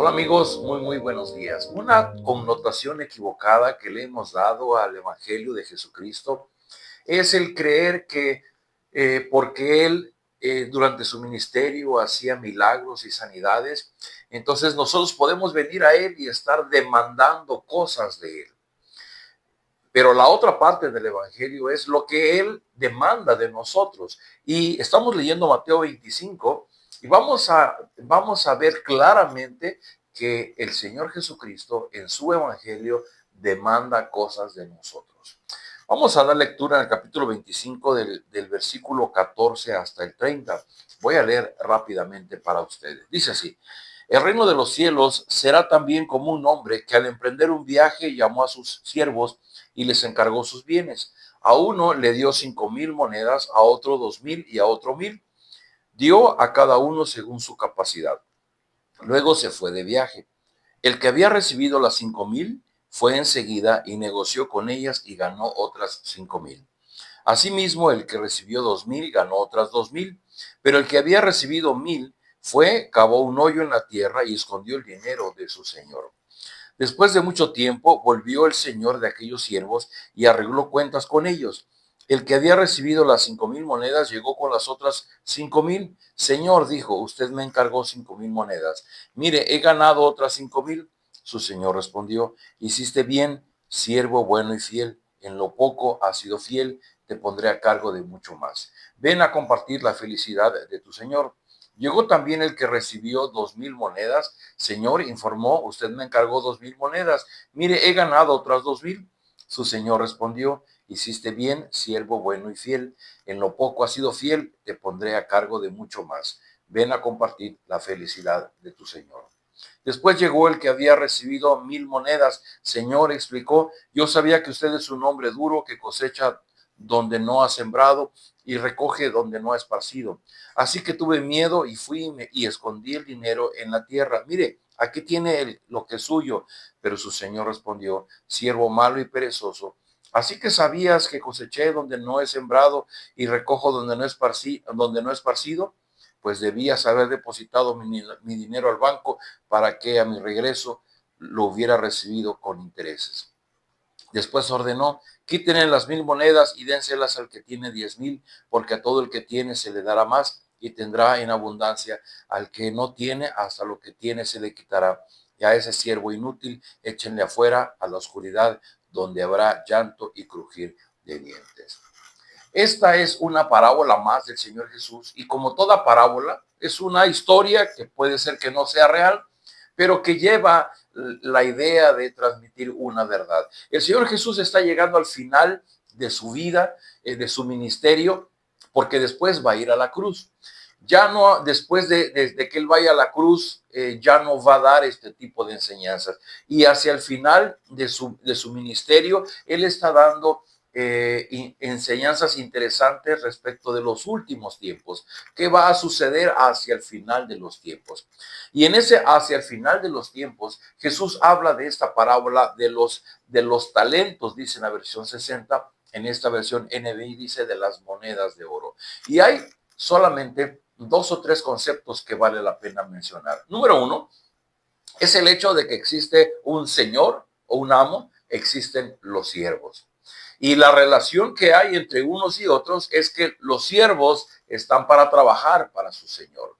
Hola amigos, muy buenos días. Una connotación equivocada que le hemos dado al Evangelio de Jesucristo es el creer que porque Él durante su ministerio hacía milagros y sanidades, entonces nosotros podemos venir a Él y estar demandando cosas de Él. Pero la otra parte del Evangelio es lo que Él demanda de nosotros. Y estamos leyendo Mateo 25 y vamos a ver claramente que el Señor Jesucristo en su Evangelio demanda cosas de nosotros. Vamos a dar lectura en el capítulo 25 del versículo 14 hasta el 30. Voy a leer rápidamente para ustedes. Dice así: el reino de los cielos será también como un hombre que al emprender un viaje llamó a sus siervos y les encargó sus bienes. A uno le dio 5,000 monedas, a otro 2,000 y a otro 1,000. Dio a cada uno según su capacidad. Luego se fue de viaje. El que había recibido las 5,000 fue enseguida y negoció con ellas y ganó otras 5,000. Asimismo, el que recibió 2,000 ganó otras 2,000. Pero el que había recibido 1,000 fue, cavó un hoyo en la tierra y escondió el dinero de su señor. Después de mucho tiempo volvió el señor de aquellos siervos y arregló cuentas con ellos. El que había recibido las 5,000 monedas llegó con las otras 5,000. Señor, dijo, usted me encargó 5,000 monedas. Mire, he ganado otras 5,000. Su señor respondió, hiciste bien, siervo bueno y fiel. En lo poco has sido fiel, te pondré a cargo de mucho más. Ven a compartir la felicidad de tu señor. Llegó también el que recibió 2,000 monedas. Señor, informó, usted me encargó 2,000 monedas. Mire, he ganado otras 2,000. Su señor respondió, hiciste bien, siervo bueno y fiel. En lo poco has sido fiel, te pondré a cargo de mucho más. Ven a compartir la felicidad de tu señor. Después llegó el que había recibido 1,000 monedas. Señor, explicó, yo sabía que usted es un hombre duro que cosecha donde no ha sembrado y recoge donde no ha esparcido. Así que tuve miedo y fui y escondí el dinero en la tierra. Mire, aquí tiene lo que es suyo. Pero su señor respondió, siervo malo y perezoso. Así que sabías que coseché donde no he sembrado y recojo donde no he esparcido, pues debías haber depositado mi dinero al banco para que a mi regreso lo hubiera recibido con intereses. Después ordenó, quítenle las 1,000 monedas y dénselas al que tiene 10,000, porque a todo el que tiene se le dará más y tendrá en abundancia. Al que no tiene, hasta lo que tiene se le quitará. Y a ese siervo inútil, échenle afuera a la oscuridad, donde habrá llanto y crujir de dientes. Esta es una parábola más del Señor Jesús y como toda parábola es una historia que puede ser que no sea real, pero que lleva la idea de transmitir una verdad. El Señor Jesús está llegando al final de su vida, de su ministerio, porque después va a ir a la cruz. Ya no, después de que Él vaya a la cruz, ya no va a dar este tipo de enseñanzas. Y hacia el final de su ministerio, Él está dando enseñanzas interesantes respecto de los últimos tiempos. ¿Qué va a suceder hacia el final de los tiempos? Y en ese hacia el final de los tiempos, Jesús habla de esta parábola de los talentos, dice en la versión 60, en esta versión NBI dice de las monedas de oro. Y hay solamente dos o tres conceptos que vale la pena mencionar. Número uno, es el hecho de que existe un señor o un amo, existen los siervos. Y la relación que hay entre unos y otros es que los siervos están para trabajar para su señor.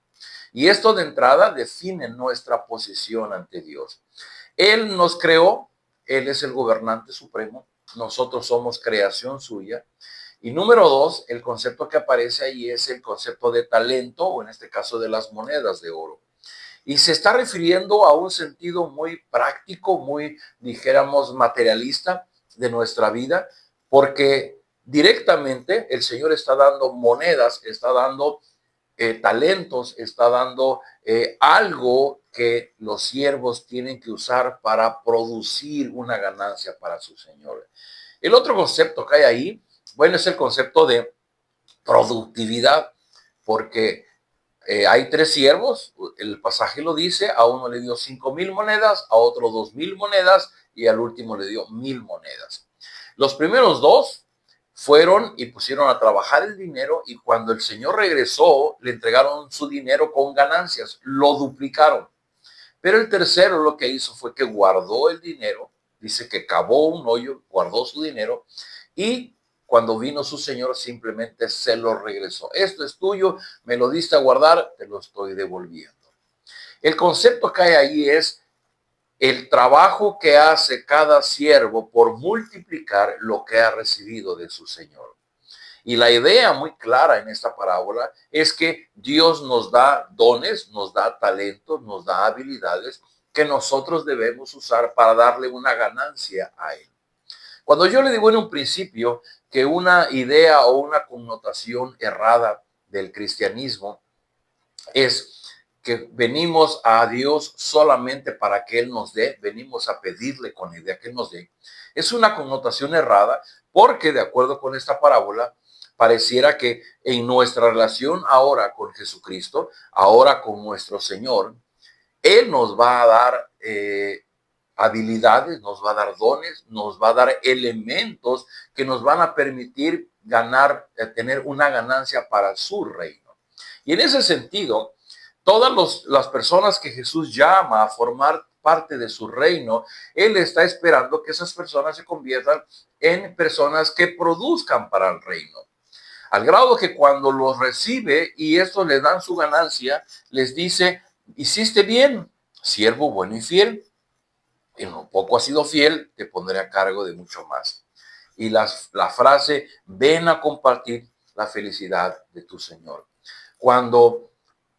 Y esto de entrada define nuestra posición ante Dios. Él nos creó, Él es el gobernante supremo, nosotros somos creación suya. Y número dos, el concepto que aparece ahí es el concepto de talento, o en este caso de las monedas de oro. Y se está refiriendo a un sentido muy práctico, muy, dijéramos, materialista de nuestra vida, porque directamente el Señor está dando monedas, está dando talentos, está dando algo que los siervos tienen que usar para producir una ganancia para su Señor. El otro concepto que hay ahí, bueno, es el concepto de productividad, porque hay tres siervos, el pasaje lo dice, a uno le dio 5,000 monedas, a otro 2,000 monedas y al último le dio 1,000 monedas. Los primeros dos fueron y pusieron a trabajar el dinero y cuando el Señor regresó le entregaron su dinero con ganancias, lo duplicaron. Pero el tercero lo que hizo fue que guardó el dinero, dice que cavó un hoyo, guardó su dinero y cuando vino su señor simplemente se lo regresó. Esto es tuyo, me lo diste a guardar, te lo estoy devolviendo. El concepto que hay ahí es el trabajo que hace cada siervo por multiplicar lo que ha recibido de su señor. Y la idea muy clara en esta parábola es que Dios nos da dones, nos da talentos, nos da habilidades que nosotros debemos usar para darle una ganancia a Él. Cuando yo le digo en un principio que una idea o una connotación errada del cristianismo es que venimos a Dios solamente para que Él nos dé, venimos a pedirle con la idea que Él nos dé, es una connotación errada porque de acuerdo con esta parábola, pareciera que en nuestra relación ahora con Jesucristo, ahora con nuestro Señor, Él nos va a dar habilidades, nos va a dar dones, nos va a dar elementos que nos van a permitir ganar, tener una ganancia para su reino. Y en ese sentido, todas las personas que Jesús llama a formar parte de su reino, Él está esperando que esas personas se conviertan en personas que produzcan para el reino. Al grado que cuando los recibe y estos le dan su ganancia, les dice, hiciste bien, siervo bueno y fiel. En lo poco has sido fiel, te pondré a cargo de mucho más. Y la frase, ven a compartir la felicidad de tu Señor. Cuando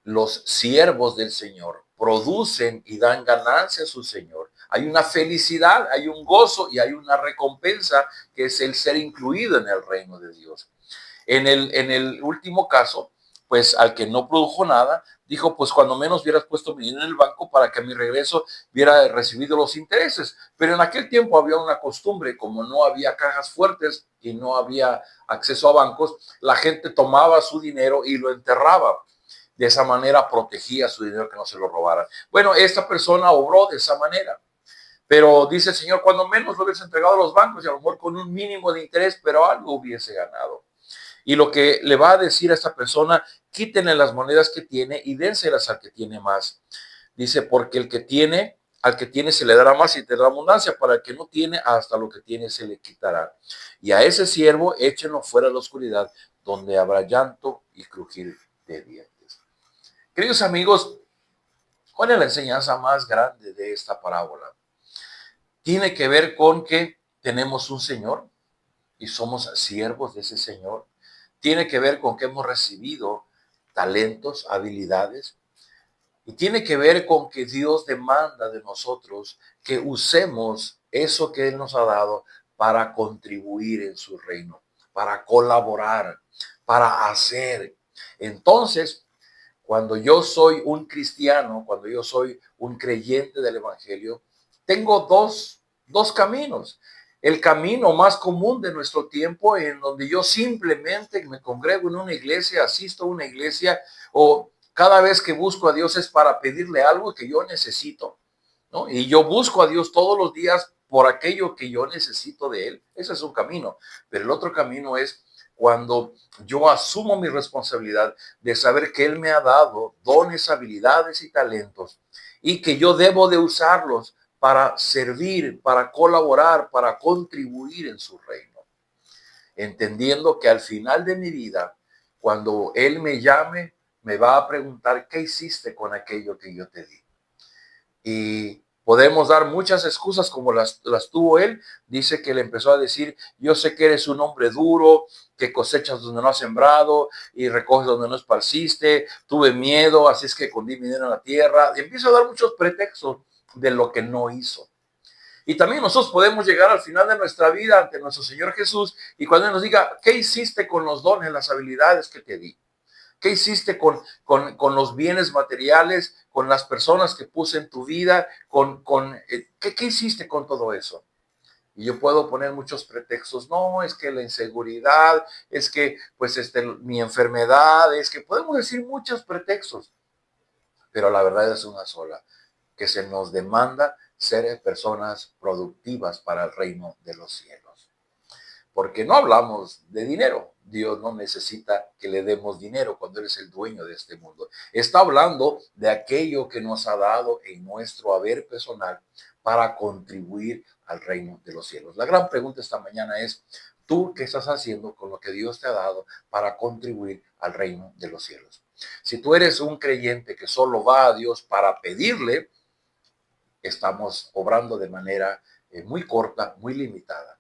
los siervos del Señor producen y dan ganancia a su Señor, hay una felicidad, hay un gozo y hay una recompensa que es el ser incluido en el reino de Dios. En el último caso, pues al que no produjo nada, dijo, pues cuando menos hubieras puesto mi dinero en el banco para que a mi regreso hubiera recibido los intereses. Pero en aquel tiempo había una costumbre, como no había cajas fuertes y no había acceso a bancos, la gente tomaba su dinero y lo enterraba. De esa manera protegía su dinero que no se lo robaran. Bueno, esta persona obró de esa manera. Pero dice el Señor, cuando menos lo hubiese entregado a los bancos y a lo mejor con un mínimo de interés, pero algo hubiese ganado. Y lo que le va a decir a esta persona, quítenle las monedas que tiene y dénselas al que tiene más. Dice, porque el que tiene, al que tiene se le dará más y tendrá abundancia, para el que no tiene, hasta lo que tiene se le quitará. Y a ese siervo échenlo fuera de la oscuridad, donde habrá llanto y crujir de dientes. Queridos amigos, ¿cuál es la enseñanza más grande de esta parábola? Tiene que ver con que tenemos un Señor y somos siervos de ese Señor. Tiene que ver con que hemos recibido talentos, habilidades, y tiene que ver con que Dios demanda de nosotros que usemos eso que Él nos ha dado para contribuir en su reino, para colaborar, para hacer. Entonces, cuando yo soy un cristiano, cuando yo soy un creyente del Evangelio, tengo dos caminos. El camino más común de nuestro tiempo, en donde yo simplemente me congrego en una iglesia, asisto a una iglesia, o cada vez que busco a Dios es para pedirle algo que yo necesito, ¿no? Y yo busco a Dios todos los días por aquello que yo necesito de Él. Ese es un camino. Pero el otro camino es cuando yo asumo mi responsabilidad de saber que Él me ha dado dones, habilidades y talentos y que yo debo de usarlos para servir, para colaborar, para contribuir en su reino. Entendiendo que al final de mi vida, cuando Él me llame, me va a preguntar, ¿qué hiciste con aquello que yo te di? Y podemos dar muchas excusas como las tuvo él. Dice que le empezó a decir, yo sé que eres un hombre duro, que cosechas donde no has sembrado y recoges donde no esparciste, tuve miedo, así es que escondí mi dinero en la tierra. Y empieza a dar muchos pretextos de lo que no hizo. Y también nosotros podemos llegar al final de nuestra vida ante nuestro Señor Jesús y cuando Él nos diga, ¿qué hiciste con los dones, las habilidades que te di? ¿Qué hiciste con los bienes materiales, con las personas que puse en tu vida? ¿Qué hiciste con todo eso? Y yo puedo poner muchos pretextos. No, es que la inseguridad, es que pues mi enfermedad, es que podemos decir muchos pretextos. Pero la verdad es una sola, que se nos demanda ser personas productivas para el reino de los cielos. porque no hablamos de dinero. Dios no necesita que le demos dinero cuando Él es el dueño de este mundo. Está hablando de aquello que nos ha dado en nuestro haber personal para contribuir al reino de los cielos. La gran pregunta esta mañana es, ¿tú qué estás haciendo con lo que Dios te ha dado para contribuir al reino de los cielos? Si tú eres un creyente que solo va a Dios para pedirle, estamos obrando de manera muy corta, muy limitada.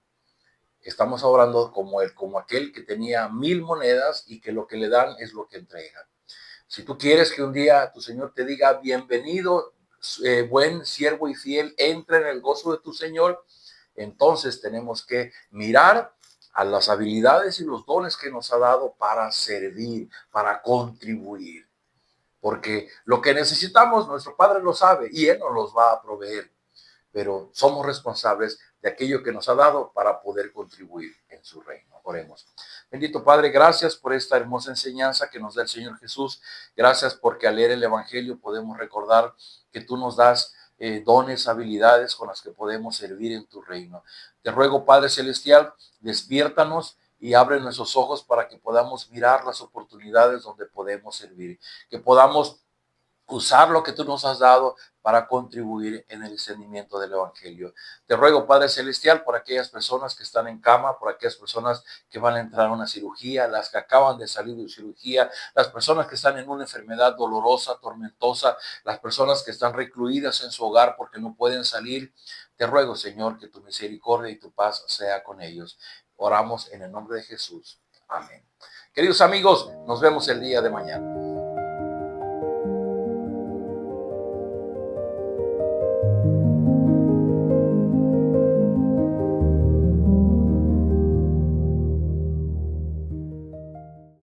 Estamos obrando como aquel que tenía 1000 monedas y que lo que le dan es lo que entrega. Si tú quieres que un día tu Señor te diga, bienvenido, buen siervo y fiel, entra en el gozo de tu Señor, entonces tenemos que mirar a las habilidades y los dones que nos ha dado para servir, para contribuir. Porque lo que necesitamos, nuestro Padre lo sabe y Él nos los va a proveer. Pero somos responsables de aquello que nos ha dado para poder contribuir en su reino. Oremos. Bendito Padre, gracias por esta hermosa enseñanza que nos da el Señor Jesús. Gracias porque al leer el Evangelio podemos recordar que tú nos das dones, habilidades con las que podemos servir en tu reino. Te ruego, Padre Celestial, despiértanos y abre nuestros ojos para que podamos mirar las oportunidades donde podemos servir, que podamos usar lo que tú nos has dado para contribuir en el discernimiento del Evangelio. Te ruego, Padre Celestial, por aquellas personas que están en cama, por aquellas personas que van a entrar a una cirugía, las que acaban de salir de cirugía, las personas que están en una enfermedad dolorosa, tormentosa, las personas que están recluidas en su hogar porque no pueden salir. Te ruego, Señor, que tu misericordia y tu paz sea con ellos. Oramos en el nombre de Jesús. Amén. Queridos amigos, nos vemos el día de mañana.